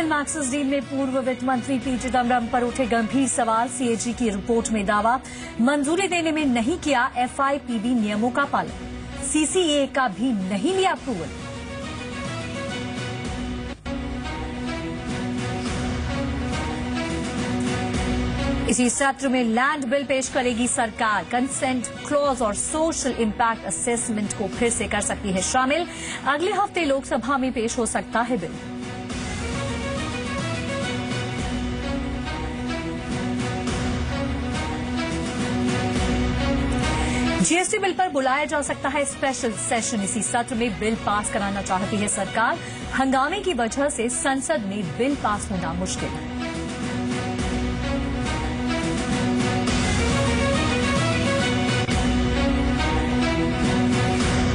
Maxis deal में पूर्व वित्त मंत्री पी चिदम्बरम पर उठे गंभीर सवाल। सीएजी की रिपोर्ट में दावा, मंजूरी देने में नहीं किया एफआईपीबी नियमों का पालन, सीसीए का भी नहीं लिया अप्रूवल। इसी सत्र में लैंड बिल पेश करेगी सरकार। कंसेंट क्लॉज और सोशल इम्पैक्ट असेसमेंट को फिर से कर सकती है शामिल। अगले हफ्ते लोकसभा में पेश हो सकता है बिल। जीएसटी बिल पर बुलाया जा सकता है स्पेशल सेशन। इसी सत्र में बिल पास कराना चाहती है सरकार। हंगामे की वजह से संसद में बिल पास होना मुश्किल।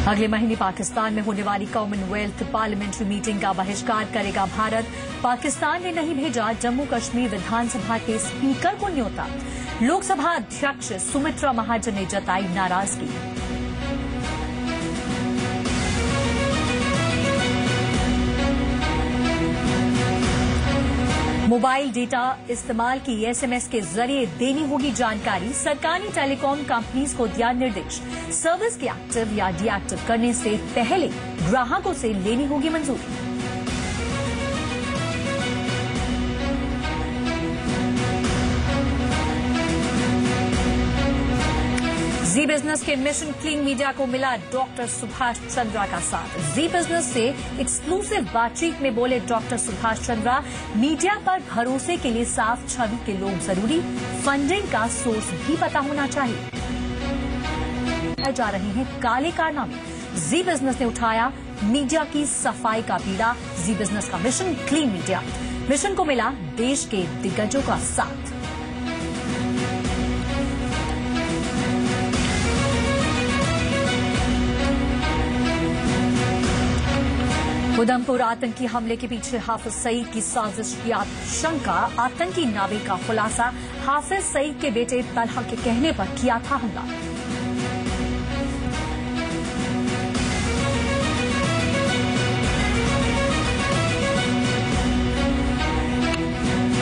अगले महीने पाकिस्तान में होने वाली कॉमनवेल्थ पार्लियामेंट्री मीटिंग का बहिष्कार करेगा भारत। पाकिस्तान ने नहीं भेजा जम्मू कश्मीर विधानसभा के स्पीकर को न्योता। लोकसभा अध्यक्ष सुमित्रा महाजन ने जताई नाराजगी। मोबाइल डेटा इस्तेमाल की एसएमएस के जरिए देनी होगी जानकारी। सरकार ने टेलीकॉम कंपनीज को दिया निर्देश, सर्विस के एक्टिव या डीएक्टिव करने से पहले ग्राहकों से लेनी होगी मंजूरी। जी बिजनेस के मिशन क्लीन मीडिया को मिला डॉक्टर सुभाष चंद्रा का साथ। जी बिजनेस से एक्सक्लूसिव बातचीत में बोले डॉक्टर सुभाष चंद्रा, मीडिया पर भरोसे के लिए साफ छवि के लोग जरूरी, फंडिंग का सोर्स भी पता होना चाहिए। जा रहे हैं काले कारनामे। जी बिजनेस ने उठाया मीडिया की सफाई का बीड़ा। जी बिजनेस का मिशन क्लीन मीडिया, मिशन को मिला देश के दिग्गजों का साथ। उधमपुर आतंकी हमले के पीछे हाफिज सईद की साजिश की आशंका। आतंकी नावे का खुलासा, हाफिज सईद के बेटे तलहा के कहने पर किया था हमला।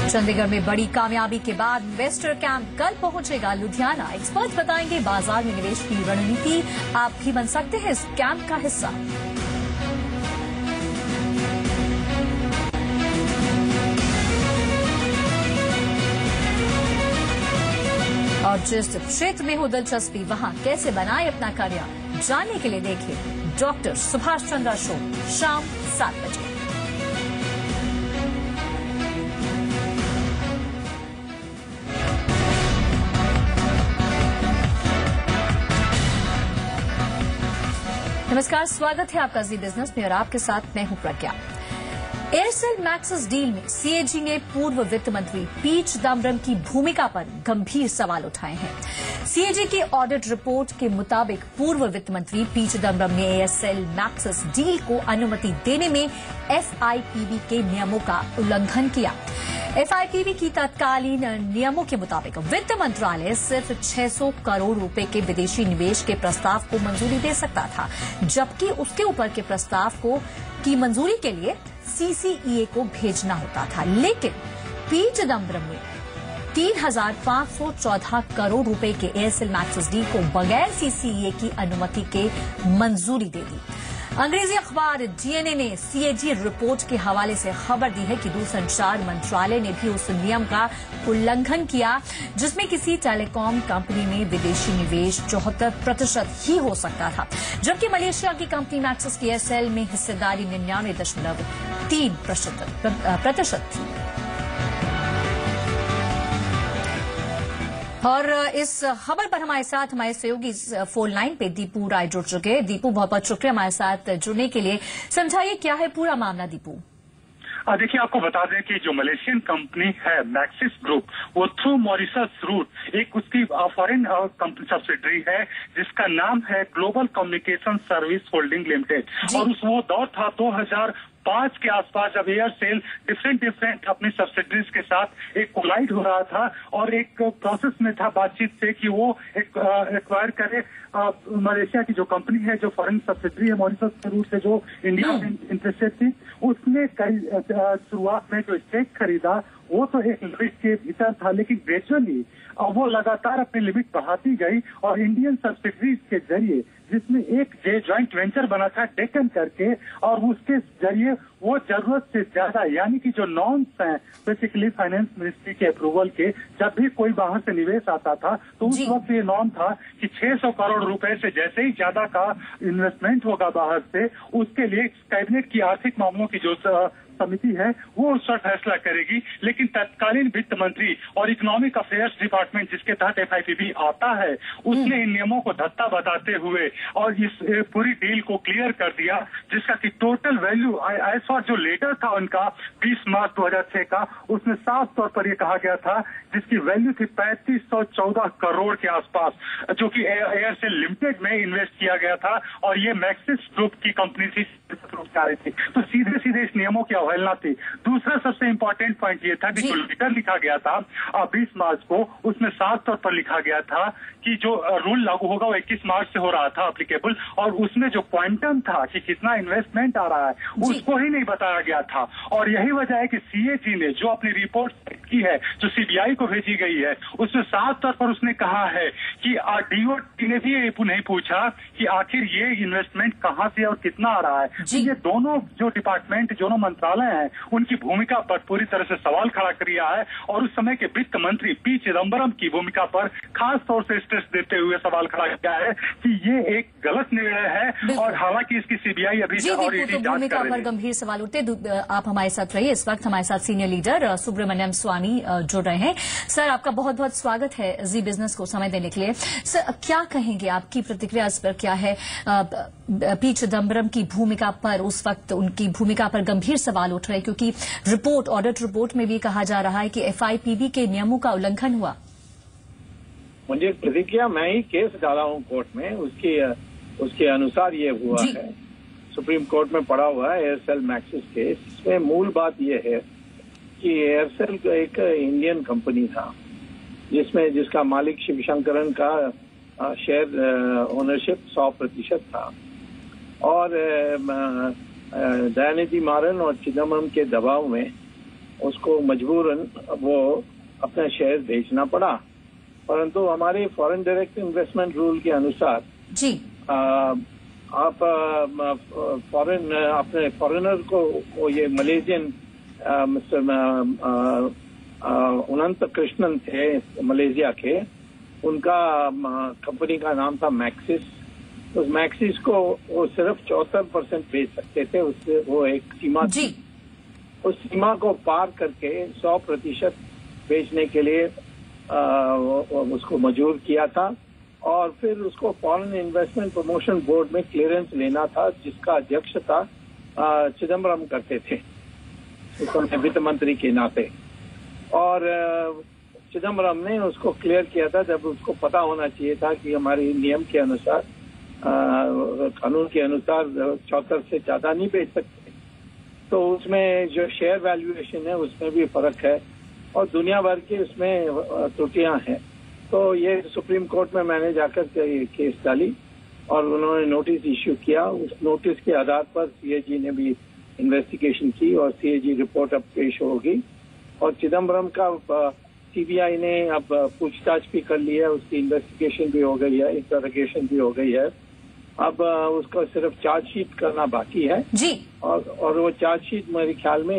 चंडीगढ़ में बड़ी कामयाबी के बाद इन्वेस्टर कैंप कल पहुंचेगा लुधियाना। एक्सपर्ट बताएंगे बाजार में निवेश की रणनीति। आप भी बन सकते हैं इस कैंप का हिस्सा। और जिस क्षेत्र में हो दिलचस्पी, वहां कैसे बनाए अपना करियर, जानने के लिए देखिए डॉक्टर सुभाष चंद्रा शो शाम 7 बजे। नमस्कार, स्वागत है आपका जी बिजनेस में और आपके साथ मैं हूं प्रज्ञा। एयरसेल मैक्सिस डील में सीएजी ने पूर्व वित्त मंत्री पी चिदम्बरम की भूमिका पर गंभीर सवाल उठाए हैं। सीएजी की ऑडिट रिपोर्ट के मुताबिक पूर्व वित्त मंत्री पी चिदम्बरम ने एयरसेल मैक्सिस डील को अनुमति देने में एफआईपीबी के नियमों का उल्लंघन किया। एफआईपीबी की तत्कालीन नियमों के मुताबिक वित्त मंत्रालय सिर्फ 600 करोड़ रुपए के विदेशी निवेश के प्रस्ताव को मंजूरी दे सकता था, जबकि उसके ऊपर के प्रस्ताव की मंजूरी के लिए सीसीईए को भेजना होता था। लेकिन पी चिदम्बरम ने 3,514 करोड़ रुपए के एयरसेल मैक्सिस डील को बगैर सीसीईए की अनुमति के मंजूरी दे दी। अंग्रेजी अखबार डीएनए ने सीएजी रिपोर्ट के हवाले से खबर दी है कि दूरसंचार मंत्रालय ने भी उस नियम का उल्लंघन किया जिसमें किसी टेलीकॉम कंपनी में विदेशी निवेश 74% ही हो सकता था, जबकि मलेशिया की कंपनी मैक्सिस की एयरसेल में हिस्सेदारी 99.3% थी। और इस खबर पर हमारे साथ हमारे सहयोगी फोन लाइन पे दीपू राय जुड़ चुके हैं। दीपू, बहुत बहुत शुक्रिया हमारे साथ जुड़ने के लिए। समझाइए क्या है पूरा मामला दीपू। देखिए, आपको बता दें कि जो मलेशियन कंपनी है मैक्सिस ग्रुप, वो थ्रू मॉरिशस रूट एक उसकी फॉरेन कंपनी सब्सिडरी है जिसका नाम है global communication service holding limited. और वो दौर था 5 के आसपास जब एयरसेल डिफरेंट अपनी सब्सिडरीज के साथ एक कोलाइड हो रहा था और एक प्रोसेस में था बातचीत से कि वो एक्वायर करे मलेशिया की जो कंपनी है, जो फॉरेन सब्सिडरी है मॉरिशस के रूट से जो इंडिया में इंटरेस्टेड थी, उसने शुरुआत में जो स्टेक खरीदा वो तो एक लिमिट के भीतर था, लेकिन ग्रेजुअली वो लगातार अपनी लिमिट बढ़ाती गई और इंडियन सब्सिडरीज के जरिए, जिसमें एक जॉइंट वेंचर बना था डेक्कन करके, और उसके जरिए वो जरूरत से ज्यादा, यानी कि जो नॉर्म्स हैं बेसिकली फाइनेंस मिनिस्ट्री के अप्रूवल के, जब भी कोई बाहर से निवेश आता था तो उस वक्त ये नॉर्म था कि 600 करोड़ रुपए से जैसे ही ज्यादा का इन्वेस्टमेंट होगा बाहर से, उसके लिए कैबिनेट की आर्थिक मामलों की जो समिति है वो उस पर फैसला करेगी। लेकिन तत्कालीन वित्त मंत्री और इकोनॉमिक अफेयर्स डिपार्टमेंट, जिसके तहत FIPB आता है, उसने इन नियमों को धत्ता बताते हुए और इस पूरी डील को क्लियर कर दिया, जिसका कि टोटल वैल्यू एज फॉर जो लेटर था उनका 20 मार्च 2006 का, उसमें साफ तौर पर यह कहा गया था जिसकी वैल्यू थी 3514 करोड़ के आसपास, जो कि एयरसेल लिमिटेड में इन्वेस्ट किया गया था और ये मैक्सिस ग्रुप की कंपनी थी, तो सीधे सीधे इस नियमों की अवहेलना थी। दूसरा सबसे इंपॉर्टेंट पॉइंट ये था कि जो लेटर लिखा गया था 20 मार्च को, उसमें साफ तौर पर लिखा गया था कि जो रूल लागू होगा वो 21 मार्च से हो रहा था एप्लीकेबल, और उसमें जो क्वांटम था कि कितना इन्वेस्टमेंट आ रहा है उसको ही नहीं बताया गया था। और यही वजह है कि CAG ने जो अपनी रिपोर्ट की है, जो CBI को भेजी गई है, उसमें साफ तौर पर उसने कहा है कि DOT ने भी ये नहीं पूछा कि आखिर ये इन्वेस्टमेंट कहां से और कितना आ रहा है। ये दोनों जो डिपार्टमेंट, दोनों मंत्रालय हैं, उनकी भूमिका पर पूरी तरह से सवाल खड़ा कर दिया है और उस समय के वित्त मंत्री P चिदम्बरम की भूमिका पर खास तौर से स्ट्रेस देते हुए सवाल खड़ा किया है कि ये एक गलत निर्णय है, और हालांकि इसकी CBI अभी और ईडी जांच भूमिका कर रही पर है। गंभीर सवाल उठते। आप हमारे साथ रहिए। इस वक्त हमारे साथ सीनियर लीडर सुब्रमण्यम स्वामी जुड़ रहे हैं। सर, आपका बहुत बहुत स्वागत है जी बिजनेस को समय देने के लिए। सर, क्या कहेंगे, आपकी प्रतिक्रिया इस पर क्या है? P चिदम्बरम की भूमिका पर उस वक्त उनकी भूमिका पर गंभीर सवाल उठ रहे हैं, क्योंकि ऑडिट रिपोर्ट में भी कहा जा रहा है कि FIPB के नियमों का उल्लंघन हुआ। मुझे प्रतिक्रिया, मैं ही केस डाला हूं कोर्ट में, उसके अनुसार ये हुआ है। सुप्रीम कोर्ट में पड़ा हुआ है एयरसेल मैक्सिस केस। इसमें मूल बात यह है कि एयरसेल एक इंडियन कंपनी था जिसका मालिक शिवशंकरन का शेयर ओनरशिप 100% था, और दयानिधि मारन और चिदम्बरम के दबाव में उसको मजबूरन वो अपना शेयर बेचना पड़ा। परंतु हमारे फॉरेन डायरेक्ट इन्वेस्टमेंट रूल के अनुसार जी आप अपने फॉरेनर को, ये मलेशियन मिस्टर अनंत कृष्णन थे मलेशिया के, उनका कंपनी का नाम था मैक्सिस। उस मैक्सिस को वो सिर्फ 74% बेच सकते थे, उससे वो एक सीमा थी। उस सीमा को पार करके 100% बेचने के लिए उसको मजबूर किया था, और फिर उसको फॉरेन इन्वेस्टमेंट प्रमोशन बोर्ड में क्लियरेंस लेना था, जिसका अध्यक्ष था चिदम्बरम करते थे उस समय वित्त मंत्री के नाते। और चिदम्बरम ने उसको क्लियर किया था जब उसको पता होना चाहिए था कि हमारे नियम के अनुसार, कानून के अनुसार 74 से ज्यादा नहीं बेच सकते। तो उसमें जो शेयर वैल्यूएशन है उसमें भी फर्क है और दुनिया भर की उसमें त्रुटियां हैं। तो ये सुप्रीम कोर्ट में मैंने जाकर केस डाली और उन्होंने नोटिस इश्यू किया। उस नोटिस के आधार पर CAG ने भी इन्वेस्टिगेशन की और CAG रिपोर्ट अब पेश होगी। और चिदम्बरम का CBI ने अब पूछताछ भी कर ली है, उसकी इन्वेस्टिगेशन भी हो गई है, इंटरोगेशन भी हो गई है। अब उसका सिर्फ चार्जशीट करना बाकी है जी, और वो चार्जशीट मेरे ख्याल में